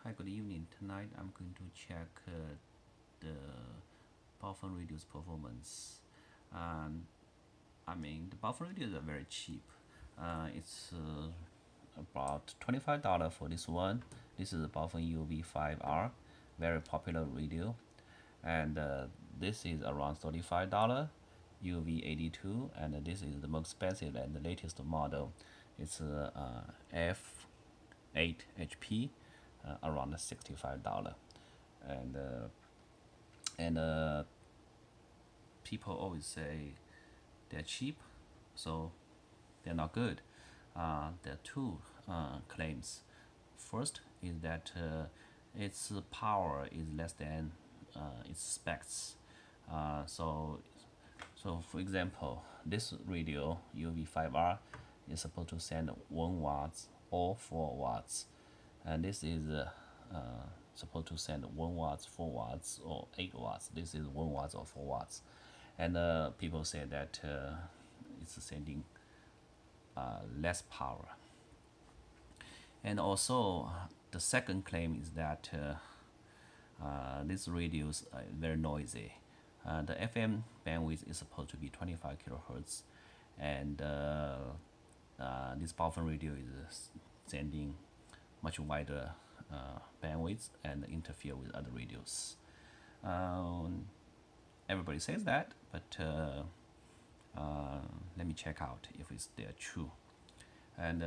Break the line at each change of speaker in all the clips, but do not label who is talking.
Hi, good evening. Tonight I'm going to check the Baofeng radio's performance. Um, the Baofeng radio is very cheap. It's about $25 for this one. This is the Baofeng UV5R, very popular radio, and this is around $35. UV82, and this is the most expensive and the latest model. It's F8 HP, around $65, and people always say they're cheap, so they're not good. There are two claims. First is that its power is less than its specs. So for example, this radio UV5R is supposed to send 1 watts or 4 watts, and this is supposed to send 1 watts, 4 watts, or 8 watts. This is 1 watts or 4 watts, and people say that it's sending less power. And also, the second claim is that these radios are very noisy. The FM bandwidth is supposed to be 25 kilohertz, and this Baofeng radio is sending much wider bandwidth and interfere with other radios. Everybody says that, but let me check out if they're true. And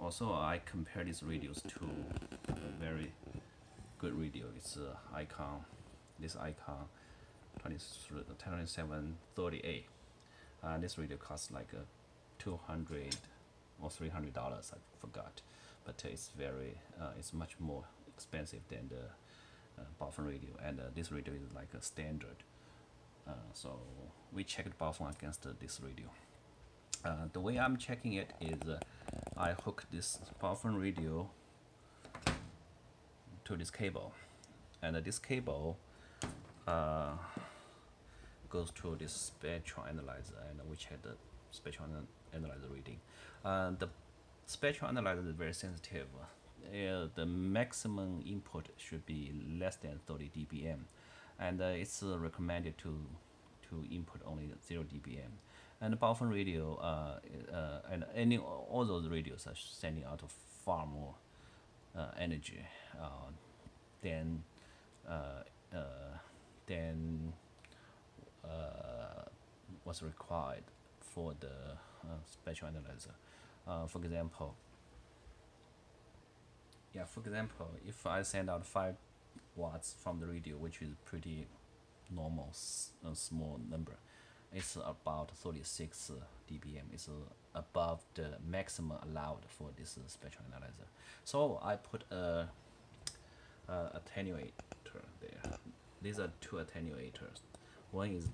also, I compare these radios to a very good radio. It's Icon. This Icon 2730A. This radio costs like $200 or $300. I forgot, but it's much more expensive than the Baofeng radio, and this radio is like a standard. So we checked Baofeng against this radio. The way I'm checking it is I hook this Baofeng radio to this cable, and this cable goes to this spectral analyzer, and we check the spectral analyzer reading. The spectral analyzer is very sensitive. The maximum input should be less than 30 dBm, and it's recommended to input only 0 dBm. And the Baofeng radio and all those radios are sending out far more energy than than what's required for the spectral analyzer. For example, if I send out 5 watts from the radio, which is pretty normal, small number, it's about 36 dBm. It's above the maximum allowed for this spectral analyzer. So I put a attenuator there. These are two attenuators. One is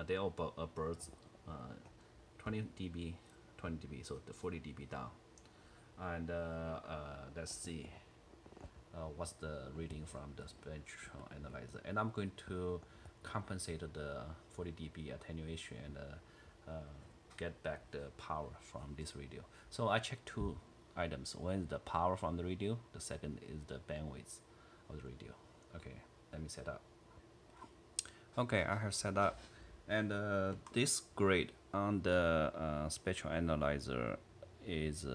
they all birds 20 dB, so the 40 dB down. And let's see what's the reading from the spectral analyzer. And I'm going to compensate the 40 dB attenuation and get back the power from this radio. So I check two items. One is the power from the radio. The second is the bandwidth of the radio. Okay, let me set up. Okay, I have set up, and this grade on the spectral analyzer is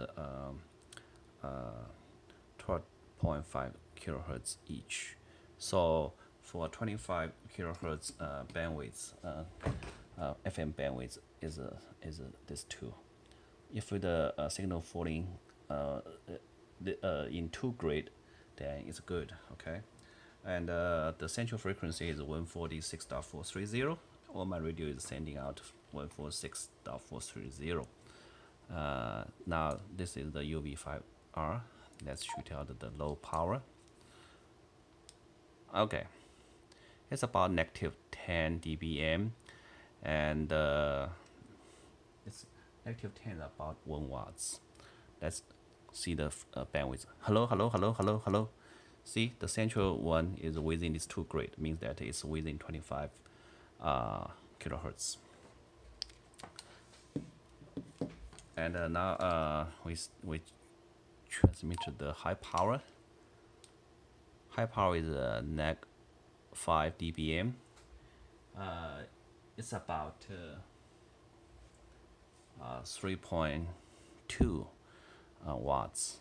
12.5 kilohertz each. So for 25 kilohertz bandwidth, FM bandwidth is this two. If the signal falling in 2 grade, then it's good. Okay, and the central frequency is 146.430. All my radio is sending out 146.430. Now this is the UV5R. Let's shoot out the low power. Okay, it's about negative 10 dBm, and it's negative 10 about 1 watts. Let's see the bandwidth. Hello. See, the central one is within this 2 grid, means that it's within 25 kilohertz. And now we transmit the high power. High power is neg 5 dBm. It's about 3.2 watts.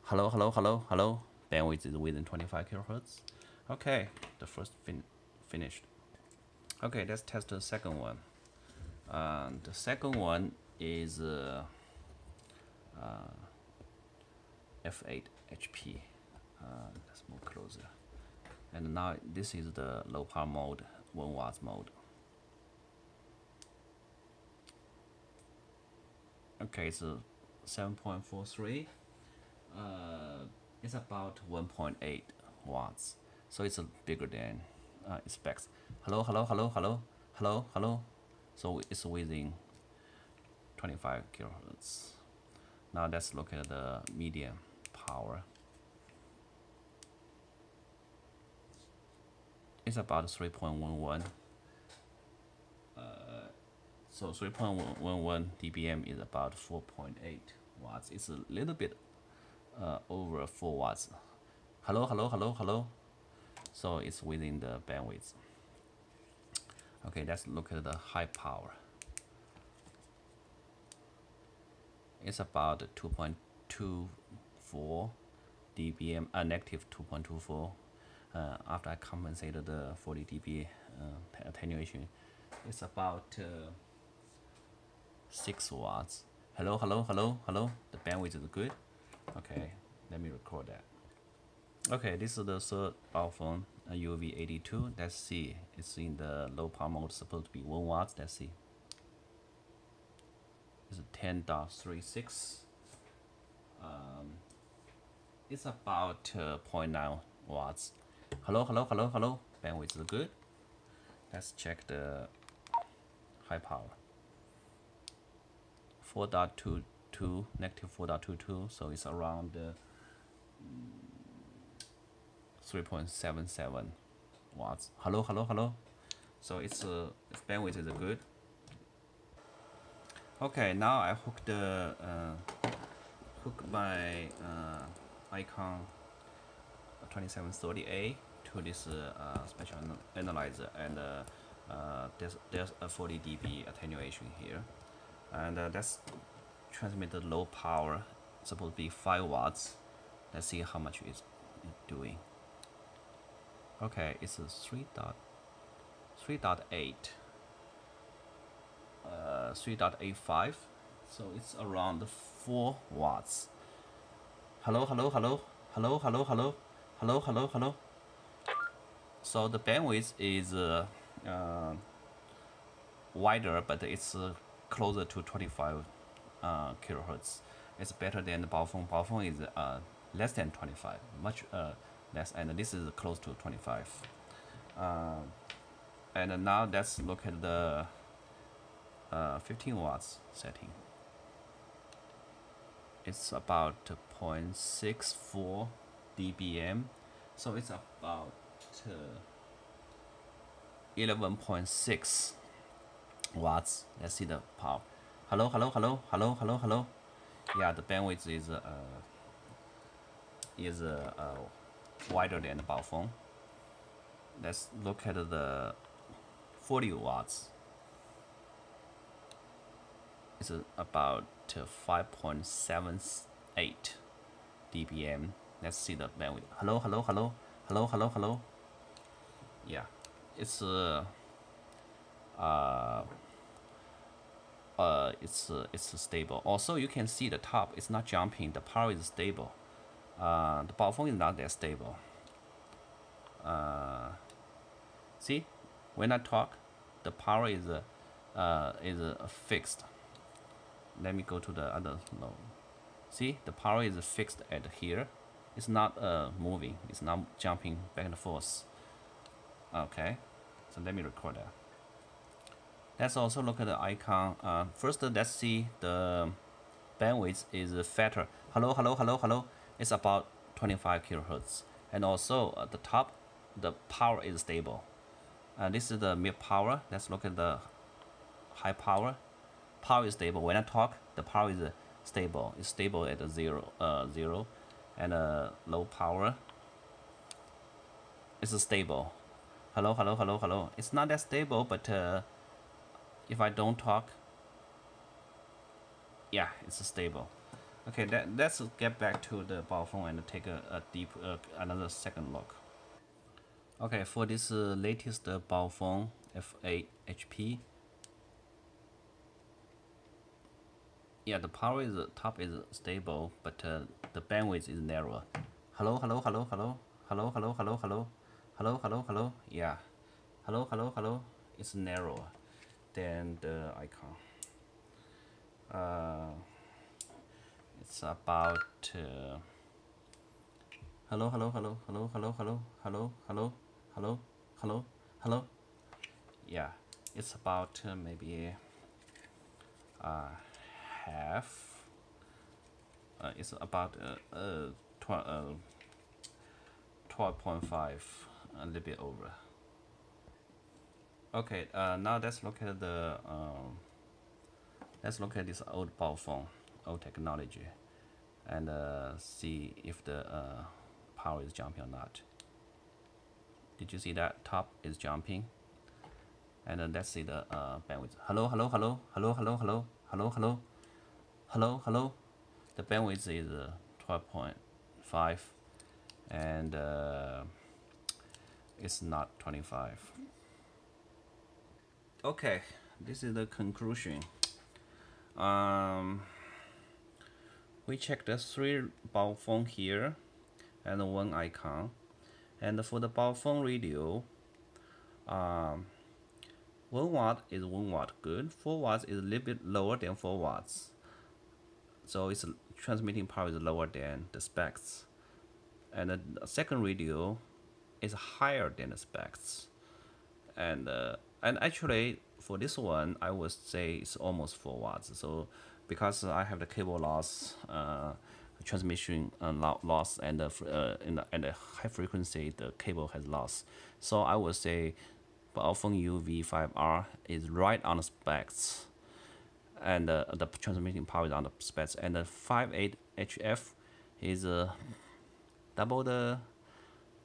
Hello, hello, hello, hello. Bandwidth is within 25 kilohertz. Okay, the first finished. Okay, let's test the second one. The second one is F8 HP. Let's move closer. And now this is the low power mode, 1 watts mode. Okay, it's 7.43. It's about 1.8 watts, so it's bigger than specs. Hello, hello, hello, hello, hello, hello. So it's within 25 kilohertz. Now let's look at the medium power. It's about 3.11. So 3.11 dBm is about 4.8 watts. It's a little bit over 4 watts. Hello, hello, hello, hello. So it's within the bandwidth. Okay, let's look at the high power. It's about 2.24 dBm, negative 2.24. After I compensated the 40 dB attenuation, it's about 6 watts. Hello, hello, hello, hello. The bandwidth is good. Okay, let me record that. Okay, this is the third Baofeng UV82. Let's see. It's in the low power mode, supposed to be 1 watts. Let's see. It's 10.36. It's about 0.9 watts. Hello, hello, hello, hello. Bandwidth is good. Let's check the high power. 4.22, negative 4.22. So it's around 3.77 watts. Hello, hello, hello. So its bandwidth is good. Okay, now I hook my Icon 2730A to this special analyzer, and there's a 40 dB attenuation here, and let's transmit the low power, supposed to be 5 watts. Let's see how much it's doing. Okay, it's a 3.8, 3.85, so it's around 4 watts. Hello, hello, hello, hello, hello, hello, hello, hello, hello. So the bandwidth is wider, but it's closer to 25 kilohertz. It's better than the Baofeng. Baofeng is less than 25, much less, and this is close to 25. And now let's look at the 15 watts setting. It's about 0.64 dBm, so it's about 11.6 watts. Let's see the power. Hello, hello, hello, hello, hello, hello. Yeah, the bandwidth is wider than the Baofeng. Let's look at the 40 watts. It's about 5.78 dBm. Let's see the bandwidth. Hello, hello, hello, hello, hello, hello. Yeah, it's stable. Also, you can see the top. It's not jumping. The power is stable. The Baofeng is not that stable. See, when I talk, the power is fixed. Let me go to the other node. See, the power is fixed at here. It's not moving. It's not jumping back and forth. Okay, so let me record that. Let's also look at the icon. First, let's see the bandwidth is fatter. Hello, hello, hello, hello. It's about 25 kilohertz. And also at the top, the power is stable. This is the mid power. Let's look at the high power. Power is stable. When I talk, the power is stable. It's stable at a zero, and low power. It's stable. Hello, hello, hello, hello. It's not that stable, but if I don't talk, yeah, it's stable. Okay, let's get back to the Baofeng and take a deep another second look. Okay, for this latest Baofeng F8 HP, yeah, the power is top is stable, but the bandwidth is narrower. Hello, hello, hello, hello, hello, hello, hello, hello, hello, hello, hello. Yeah, hello, hello, hello. It's narrower than the icon. It's about hello, hello, hello, hello, hello, hello, hello, hello, hello, hello, hello. Yeah, it's about maybe half. It's about 12.5, a little bit over. Okay, now let's look at this old Baofeng, old technology, and see if the power is jumping or not. Did you see that top is jumping? And then let's see the bandwidth. Hello, hello, hello, hello, hello, hello, hello, hello, hello, hello. The bandwidth is 12.5, and it's not 25. Okay, this is the conclusion. We checked the 3 Baofeng here and 1 icon, and for the Baofeng radio, 1 watt is 1 watt good, 4 watts is a little bit lower than 4 watts, so its transmitting power is lower than the specs, and the second radio is higher than the specs, and actually for this one I would say it's almost 4 watts. So because I have the cable loss, transmission loss, and in the high frequency the cable has loss, so I would say Baofeng UV5R is right on the specs, and the transmitting power is on the specs, and the 5.8 HF is double the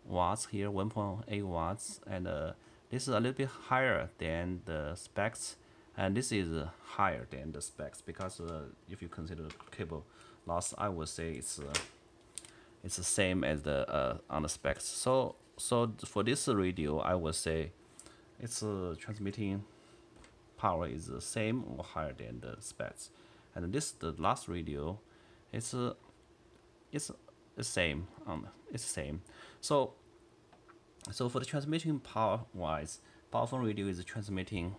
watts here, 1.8 watts, and this is a little bit higher than the specs, and this is higher than the specs, because if you consider cable loss, I would say it's the same as the on the specs. So for this radio, I would say its transmitting power is the same or higher than the specs, and the last radio, it's the same. It's the same. So for the transmitting power wise, Baofeng radio is transmitting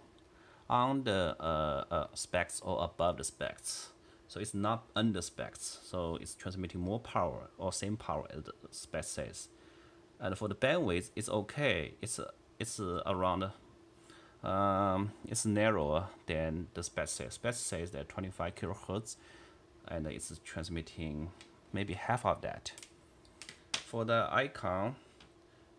on the specs or above the specs. So it's not under specs. So it's transmitting more power or same power as the spec says. And for the bandwidth, it's okay. It's around. It's narrower than the spec says. Spec says that 25 kilohertz, and it's transmitting maybe half of that. For the icon,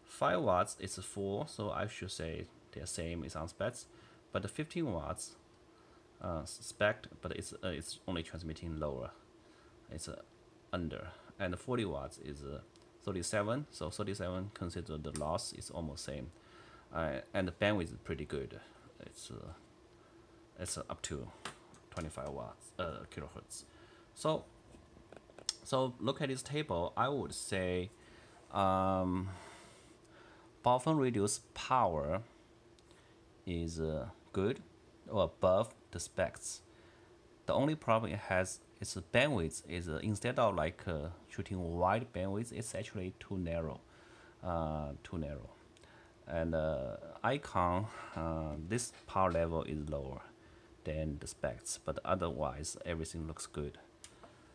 5 watts is 4, so I should say the same is on specs, but the 15 watts spec, but it's only transmitting lower, it's under, and the 40 watts is 37, so 37 consider the loss is almost same, and the bandwidth is pretty good. It's up to 25 watts kilohertz. So look at this table. I would say Baofeng radio's power is good or above the specs. The only problem it has is the bandwidth is instead of like shooting wide bandwidth, it's actually too narrow, and icon, this power level is lower than the specs, but otherwise everything looks good.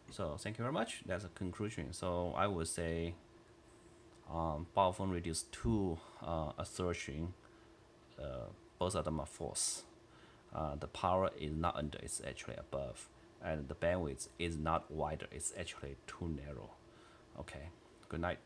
So thank you very much. That's a conclusion. So I would say Baofeng reduce 2 assertion, both of them are false. The power is not under, it's actually above, and the bandwidth is not wider, it's actually too narrow. Okay, good night.